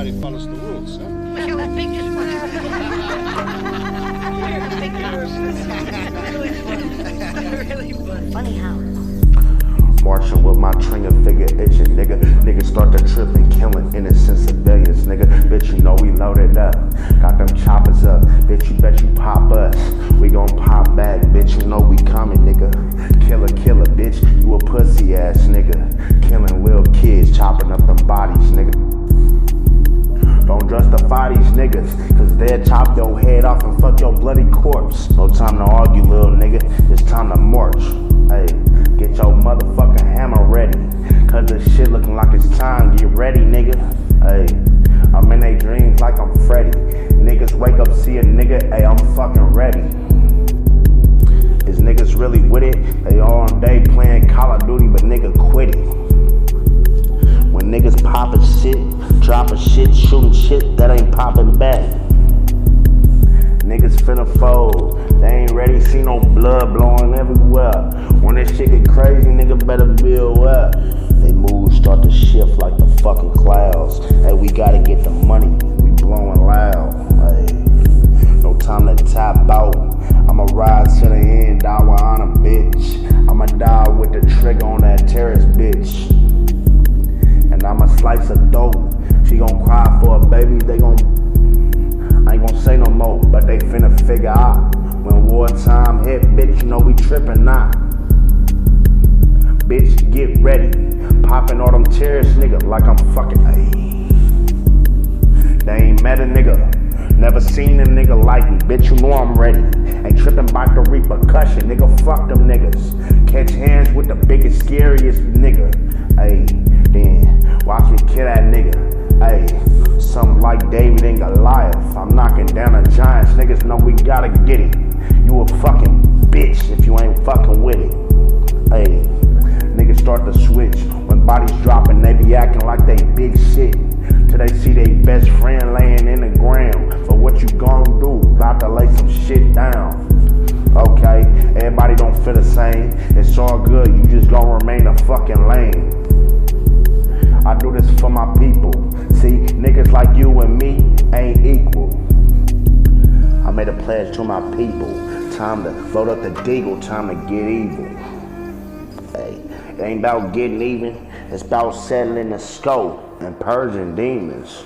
everybody follows the rules, huh? You're the biggest one. You're the biggest one. Really fun. Funny how. Marching with my tringer figure itching, nigga. Niggas start to trip and killing innocent civilians, nigga. Bitch, you know we loaded up. Got them choppers up. Bitch, you bet you pop us. We gon' pop back, bitch. You know we coming, nigga. Killer, killer, bitch. You a pussy ass nigga. Killing little kids, chopping up them bodies, nigga. Don't justify these niggas, cause they'll chop your head off and fuck your bloody corpse. No time to argue, little nigga. It's time to march. Hey, get your motherfucking hammer ready, cause this shit looking like it's time. Get ready, nigga. Hey, I'm in they dreams like I'm Freddy. Niggas wake up, see a nigga, hey, I'm fucking ready. Is niggas really with it? They all day playing Call of Duty, but nigga quit it. When niggas poppin' shit, dropping shit, shooting shit that ain't popping back. Niggas finna fold, they ain't ready, see no blood blowing everywhere. When this shit get crazy, nigga better build up. They moves start to shift like the fucking clouds. Hey, we gotta get the money, we blowing loud. Hey, no time to tap out. I'ma ride to the end, die with honor, bitch. I'ma die with the trigger on that terrorist bitch. And I'ma slice a dope. She gon' cry for a baby, I ain't gon' say no more, but they finna figure out. When wartime hit, bitch, you know we trippin' now. Bitch, get ready. Poppin' all them terrorists, nigga, like I'm fucking, ayy. They ain't met a nigga, never seen a nigga like me. Bitch, you know I'm ready. Ain't trippin' by the repercussion, nigga, fuck them niggas. Catch hands with the biggest, scariest nigga. Ayy, then watch me kill that nigga. Ayy, something like David and Goliath. I'm knocking down the giants, niggas know we gotta get it. You a fucking bitch if you ain't fucking with it. Ayy, niggas start to switch. When bodies dropping, they be acting like they big shit. Till they see their best friend laying in the ground. But what you gon' do? About to lay some shit down. Okay, everybody don't feel the same. It's all good, you just gon' remain a fucking lame. I do this for my people. See, niggas like you and me ain't equal. I made a pledge to my people. Time to load up the deagle, time to get evil. Hey, it ain't about getting even, it's about settling the scope and purging demons.